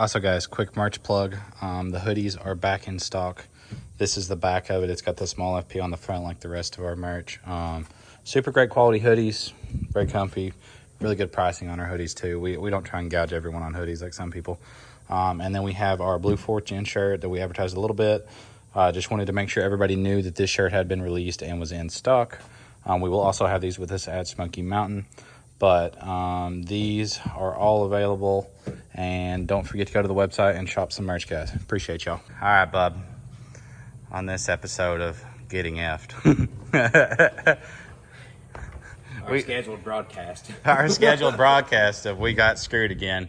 Also, guys, quick merch plug. The hoodies are back in stock. This is the back of it. It's got the small FP on the front like the rest of our merch. Super great quality hoodies. Very comfy. Really good pricing on our hoodies, too. We don't try and gouge everyone on hoodies like some people. And then we have our Blue Fortune shirt that we advertised a little bit. Just wanted to make sure everybody knew that this shirt had been released and was in stock. We will also have these with us at Smoky Mountain. But these are all available. And don't forget to go to the website and shop some merch, guys. Appreciate y'all. All right, bub. On this episode of Getting Effed. Our scheduled broadcast. Our scheduled broadcast of We Got Screwed Again.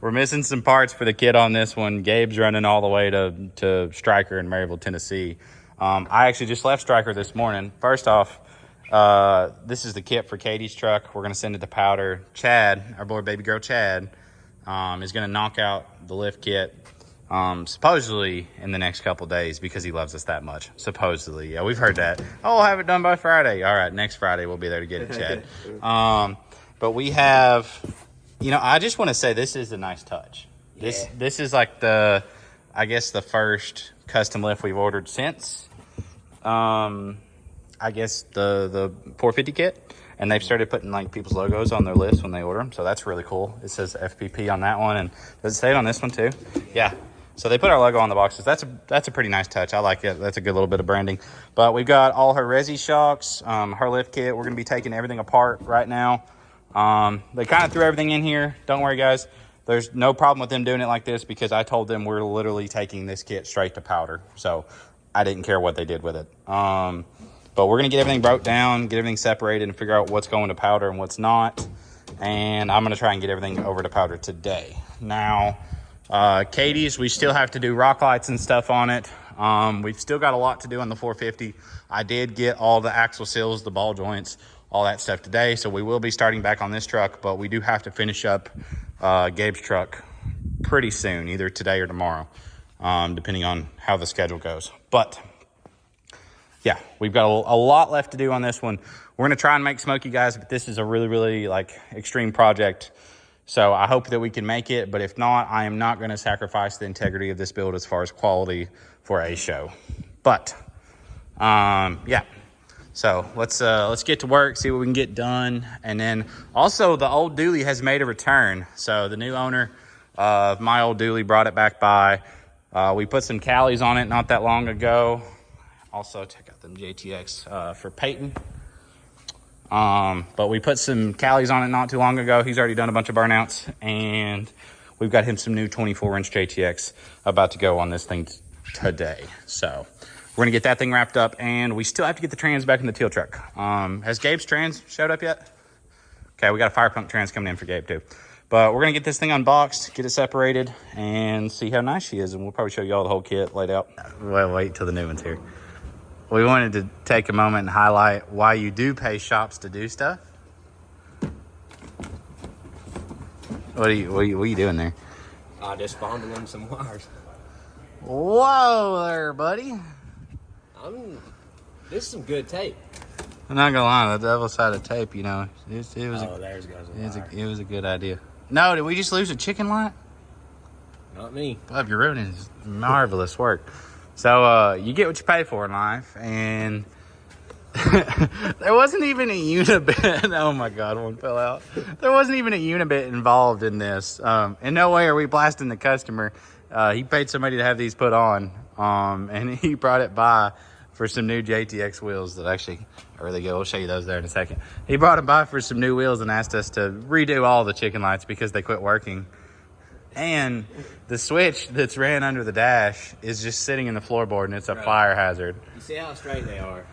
We're missing some parts for the kit on this one. Gabe's running all the way to Stryker in Maryville, Tennessee. I actually just left Stryker this morning. First off, this is the kit for Katie's truck. We're going to send it to powder. Chad, our boy baby girl Chad, is going to knock out the lift kit supposedly in the next couple days because he loves us that much. Supposedly. Yeah, we've heard that. Oh, I'll have it done by Friday. All right, next Friday we'll be there to get it, Chad. But we have, I just want to say this is a nice touch. Yeah. This is like the first custom lift we've ordered since, the 450 kit. And they've started putting like people's logos on their list when they order them. So that's really cool. It says FPP on that one. And does it say it on this one too? Yeah. So they put our logo on the boxes. That's a pretty nice touch. I like it. That's a good little bit of branding. But we've got all her resi shocks, her lift kit. We're going to be taking everything apart right now. They kind of threw everything in here. Don't worry, guys. There's no problem with them doing it like this because I told them we're literally taking this kit straight to powder. So I didn't care what they did with it. But we're going to get everything broke down, get everything separated, and figure out what's going to powder and what's not. And I'm going to try and get everything over to powder today. Now, Katie's, we still have to do rock lights and stuff on it. We've still got a lot to do on the 450. I did get all the axle seals, the ball joints, all that stuff today. So we will be starting back on this truck, but we do have to finish up Gabe's truck pretty soon, either today or tomorrow, depending on how the schedule goes. But yeah, we've got a lot left to do on this one. We're going to try and make smoky, guys, but this is a really, really extreme project. So I hope that we can make it. But if not, I am not going to sacrifice the integrity of this build as far as quality for a show. But yeah. So let's get to work, see what we can get done. And then also the old dually has made a return. So the new owner of my old dually brought it back by. We put some Callies on it not that long ago. Also, check out them JTX for Peyton. But we put some Callies on it not too long ago. He's already done a bunch of burnouts. And we've got him some new 24-inch JTX about to go on this thing today. So we're going to get that thing wrapped up. And we still have to get the trans back in the teal truck. Has Gabe's trans showed up yet? Okay, we got a fire pump trans coming in for Gabe, too. But we're going to get this thing unboxed, get it separated, and see how nice she is. And we'll probably show you all the whole kit laid out. Well, wait till the new one's here. We wanted to take a moment and highlight why you do pay shops to do stuff. What are you doing there? Just fondling some wires. Whoa there, buddy. This is some good tape. I'm not gonna lie, the double-sided tape, it was a good idea. No, did we just lose a chicken light? Not me. Bub, you're ruining marvelous work. So you get what you pay for in life, and there wasn't even a unibit. Oh my God, one fell out. There wasn't even a unibit involved in this. In no way are we blasting the customer. He paid somebody to have these put on, and he brought it by for some new JTX wheels that actually are really good. We'll show you those there in a second. He brought them by for some new wheels and asked us to redo all the chicken lights because they quit working. And the switch that's ran under the dash is just sitting in the floorboard, and it's a fire hazard. You see how straight they are?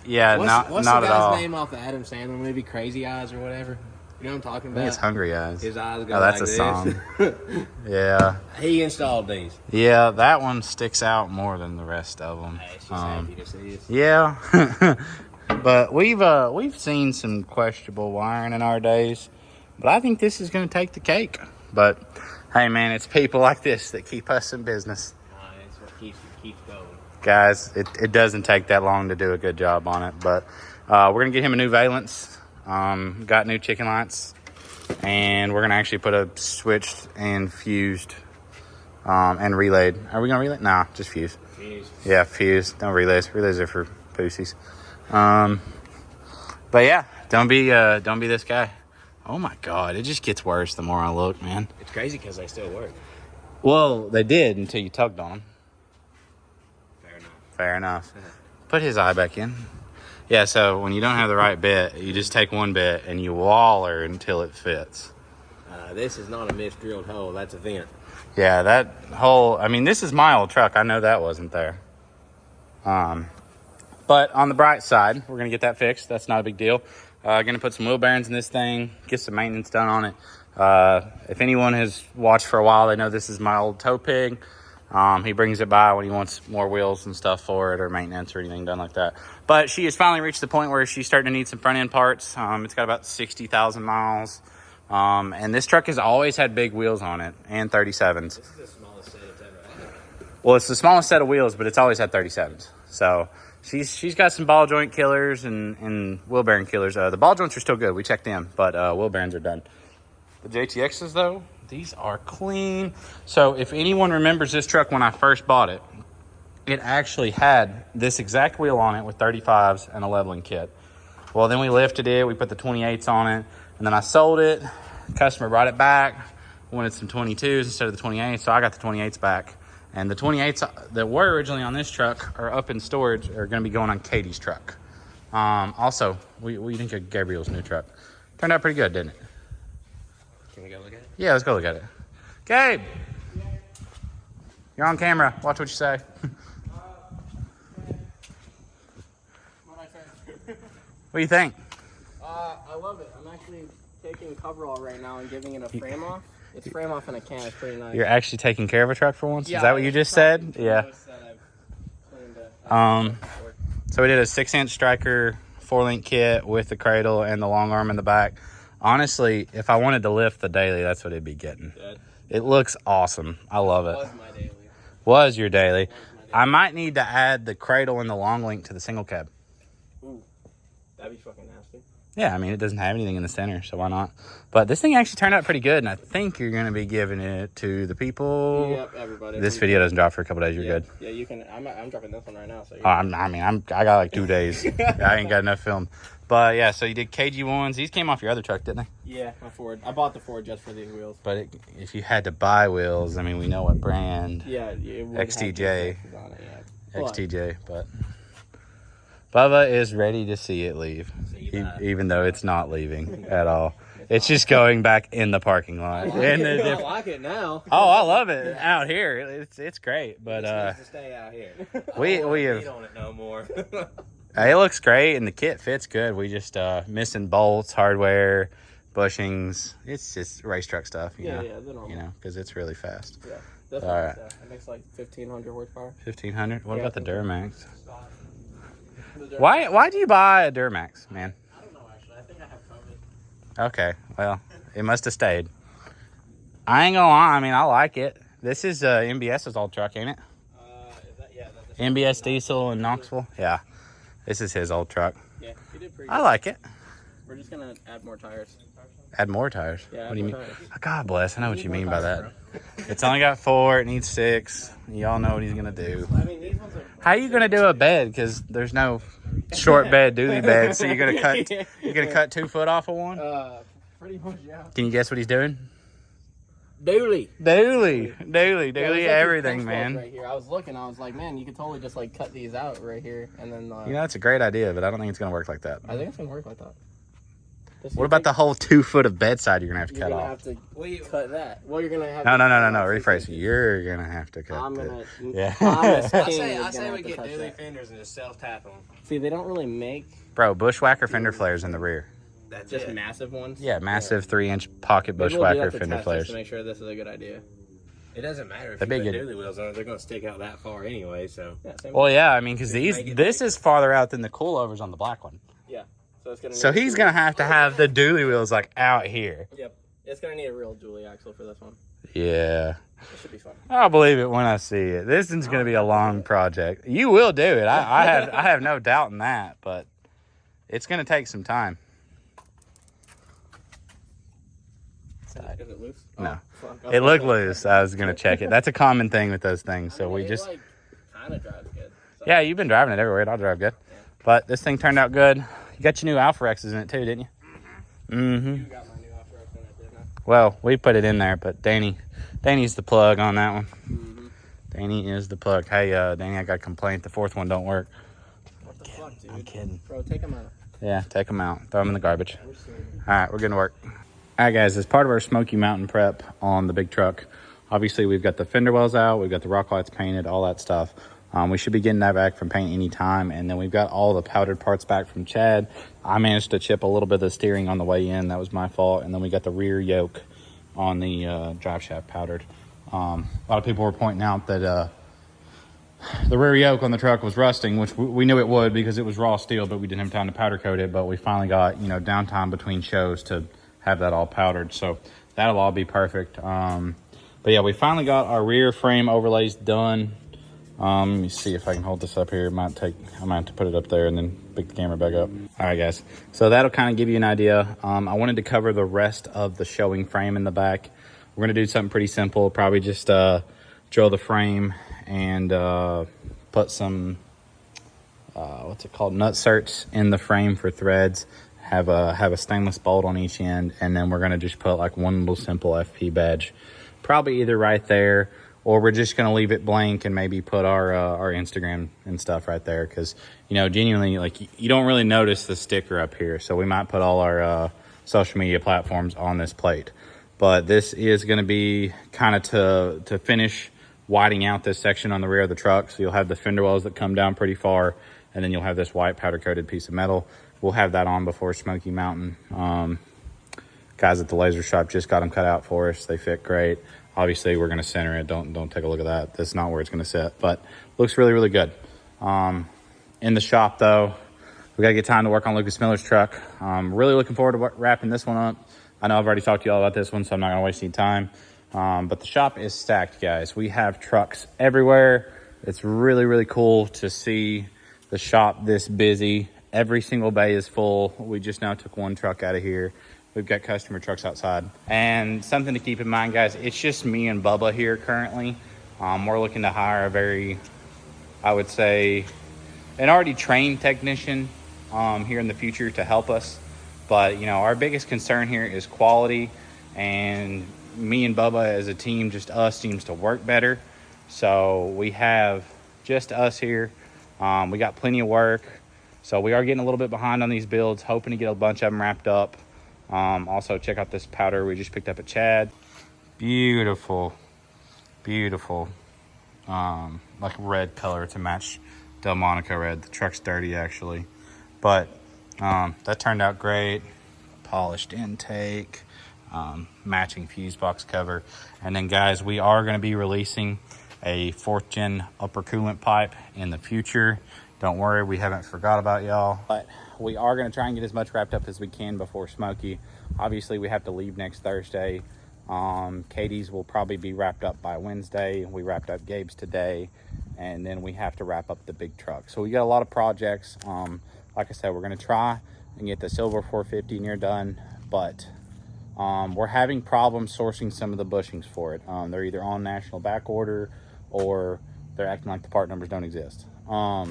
Yeah, what's not the at all. What's the guy's name off the Adam Sandler movie, Crazy Eyes or whatever? You know what I'm talking about? I think it's Hungry Eyes. His eyes go that's like a this. song. Yeah. He installed these. Yeah, that one sticks out more than the rest of them. Hey, it's just happy to see us. Yeah. But we've seen some questionable wiring in our days, but I think this is going to take the cake. But hey, man, it's people like this that keep us in business. It's what keeps going. Guys, it doesn't take that long to do a good job on it. But we're going to get him a new valence. Got new chicken lights. And we're going to actually put a switched and fused and relayed. Are we going to relay? Nah, just fused. Fused. Yeah, fused. No relays. Relays are for pussies. But yeah, don't be this guy. Oh my God, it just gets worse the more I look, man. It's crazy because they still work. Well, they did until you tugged on them. Fair enough. Fair enough. Put his eye back in. Yeah, so when you don't have the right bit, you just take one bit and you waller until it fits. This is not a misdrilled hole. That's a vent. Yeah, that hole, I mean, this is my old truck. I know that wasn't there. But on the bright side, we're going to get that fixed. That's not a big deal. Going to put some wheel bearings in this thing, get some maintenance done on it. If anyone has watched for a while, they know this is my old tow pig. He brings it by when he wants more wheels and stuff for it or maintenance or anything done like that. But she has finally reached the point where she's starting to need some front end parts. It's got about 60,000 miles. And this truck has always had big wheels on it and 37s. This is the smallest set it's ever had. Well, it's the smallest set of wheels, but it's always had 37s. So she's got some ball joint killers and wheel bearing killers. The ball joints are still good. We checked them, but wheel bearings are done. The JTXs, though, these are clean. So if anyone remembers this truck when I first bought it, it actually had this exact wheel on it with 35s and a leveling kit. Well, then we lifted it. We put the 28s on it, and then I sold it. Customer brought it back, wanted some 22s instead of the 28s, so I got the 28s back. And the 28s that were originally on this truck are up in storage, are going to be going on Katie's truck. Also, what do you think of Gabriel's new truck? Turned out pretty good, didn't it? Can we go look at it? Yeah, let's go look at it. Gabe! You're on camera. Watch what you say. What do you think? I love it. I'm actually taking coverall right now and giving it a frame off. It's frame off in a can. It's pretty nice. You're actually taking care of a truck for once? Yeah, Is that what you just said? Yeah. So we did a 6-inch striker 4-link kit with the cradle and the long arm in the back. Honestly, if I wanted to lift the daily, that's what it'd be getting. Good. It looks awesome. I love it. Was my daily. Was your daily. I might need to add the cradle and the long link to the single cab. Ooh, that'd be fucking nasty. Yeah, I mean, it doesn't have anything in the center, so why not? But this thing actually turned out pretty good, and I think you're going to be giving it to the people. Yep, everybody. This video doesn't drop for a couple days. You're good. Yeah, you can. I'm dropping this one right now. So I got like 2 days. I ain't got enough film. But yeah, so you did KG1s. These came off your other truck, didn't they? Yeah, my Ford. I bought the Ford just for these wheels. But if you had to buy wheels, I mean, we know what brand. Yeah, it would XTJ. have on it, yeah. XTJ, but Bubba is ready to see it leave, even though it's not leaving at all. It's just going back in the parking lot. I like it now. Oh, I love it out here. It's great, but It needs to stay out here. we I have. don't on it no more. It looks great and the kit fits good. We just missing bolts, hardware, bushings. It's just race truck stuff, you know. Yeah, the normal. Because it's really fast. Yeah, this All one, right. it makes like 1,500 horsepower. 1,500. What Yeah, about the Duramax? The Duramax- Why do you buy a Duramax, man? I don't know actually. I think I have COVID. Okay, well, it must have stayed. I ain't gonna lie. I mean, I like it. This is MBS's old truck, ain't it? Is that that's MBS diesel in Knoxville. Yeah, this is his old truck. Yeah, he did pretty. I like it. We're just gonna add more tires. Add more tires. Yeah, What do you mean? more tires. God bless. I know what you Need mean more by tires, that. It's only got 4. It needs 6. Y'all know what he's gonna do. I mean, these ones are. How you gonna do a bed? Because there's no short bed, dually bed. So you're gonna cut. You're gonna cut 2 foot off of one. Pretty much, yeah. Can you guess what he's doing? Dooley. Dooley, everything, man. Right here. I was looking. I was like, man, you could totally just like cut these out right here, and then. You know, that's a great idea, but I don't think it's gonna work like that. I think it's gonna work like that. What about the whole 2 foot of bedside you're gonna have to You're cut gonna off? have to cut that. Well, you're gonna have. No. to Rephrase. You're gonna have to cut. I'm gonna. Yeah. Thomas I King say is gonna we have to get touch dually that. fenders and just self-tap them. See, they don't really make Bro, bushwhacker fender flares in the rear. That's just it. massive ones. Yeah, massive 3-inch pocket Maybe we'll do bushwhacker that to fender test just flares. to make sure this is a good idea. It doesn't matter if The you big put one. dually wheels on it; they're going to stick out that far anyway. So Yeah, same. Well, yeah, I mean, because make it this is farther out than the coilovers on the black one. Yeah. So it's gonna. So need he's a- gonna have to have the dually wheels like out here. Yep. It's gonna need a real dually axle for this one. Yeah, It should be fun. I'll believe it when I see it. This is gonna be a long project. You will do it. I have no doubt in that, but it's gonna take some time. It's tight. Is it loose? No. Oh, fuck. It looked loose. I was gonna check it. That's a common thing with those things. So we just, like, kind of drives good. So. yeah, you've been driving it everywhere. It'll drive good. Yeah. But this thing turned out good. You got your new Alpha Rexes in it too, didn't you? Mm-hmm. You got my new Alpha Rex in it, didn't I? Well, we put it in there, but Danny's the plug on that one. Mm-hmm. Danny is the plug. Hey, Danny, I got a complaint. The fourth one don't work. What the fuck, dude? I'm kidding. Bro, take them out. Yeah, take them out. Throw them in the garbage. All right, we're going to work. All right, guys, as part of our Smoky Mountain prep on the big truck, obviously we've got the fender wells out. We've got the rock lights painted, all that stuff. We should be getting that back from paint anytime. And then we've got all the powdered parts back from Chad. I managed to chip a little bit of the steering on the way in. That was my fault. And then we got the rear yoke on the drive shaft powdered. A lot of people were pointing out that the rear yoke on the truck was rusting, which we knew it would because it was raw steel, but we didn't have time to powder coat it. But we finally got, downtime between shows to have that all powdered. So that'll all be perfect. But yeah, we finally got our rear frame overlays done. Let me see if I can hold this up here. I might have to put it up there and then pick the camera back up. All right, guys. So that'll kind of give you an idea. I wanted to cover the rest of the showing frame in the back. We're going to do something pretty simple. Probably just drill the frame and put some, nut certs in the frame for threads. Have a stainless bolt on each end. And then we're going to just put like one little simple FP badge. Probably either right there, or we're just going to leave it blank and maybe put our Instagram and stuff right there. Because, genuinely, like, you don't really notice the sticker up here. So we might put all our social media platforms on this plate. But this is going to be kind of to finish whiting out this section on the rear of the truck. So you'll have the fender wells that come down pretty far. And then you'll have this white powder-coated piece of metal. We'll have that on before Smoky Mountain. Guys at the laser shop just got them cut out for us. They fit great. Obviously, we're going to center it. Don't take a look at that. That's not where it's going to sit, but looks really, really good. In the shop, though, we got to get time to work on Lucas Miller's truck. Really looking forward to wrapping this one up. I know I've already talked to you all about this one, so I'm not going to waste any time. But the shop is stacked, guys. We have trucks everywhere. It's really, really cool to see the shop this busy. Every single bay is full. We just now took one truck out of here. We've got customer trucks outside. And something to keep in mind, guys, it's just me and Bubba here currently. We're looking to hire a very, I would say, an already trained technician here in the future to help us. But, our biggest concern here is quality. And me and Bubba as a team, just us, seems to work better. So we have just us here. We got plenty of work. So we are getting a little bit behind on these builds, hoping to get a bunch of them wrapped up. Also, check out this powder we just picked up at Chad. Beautiful, beautiful, like red color to match Delmonico red. The truck's dirty, actually. But that turned out great. Polished intake, matching fuse box cover. And then, guys, we are going to be releasing a 4th gen upper coolant pipe in the future. Don't worry, we haven't forgot about y'all. But we are going to try and get as much wrapped up as we can before Smoky. Obviously, we have to leave next Thursday. Katie's will probably be wrapped up by Wednesday. We wrapped up Gabe's today. And then we have to wrap up the big truck. So we got a lot of projects. Like I said, we're going to try and get the silver 450 near done. But we're having problems sourcing some of the bushings for it. They're either on national back order or they're acting like the part numbers don't exist.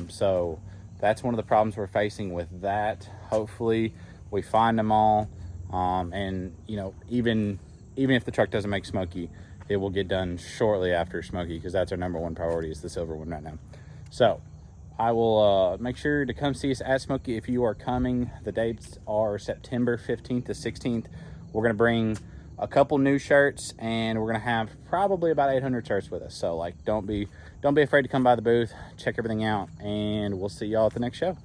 So that's one of the problems we're facing with that. Hopefully we find them all. And even if the truck doesn't make Smoky, it will get done shortly after Smoky, because that's our #1 priority, is the silver one right now. So I will make sure to come see us at Smoky if you are coming. The dates are September 15th to 16th. We're going to bring a couple new shirts, and we're going to have probably about 800 shirts with us. So, don't be afraid to come by the booth, check everything out, and we'll see y'all at the next show.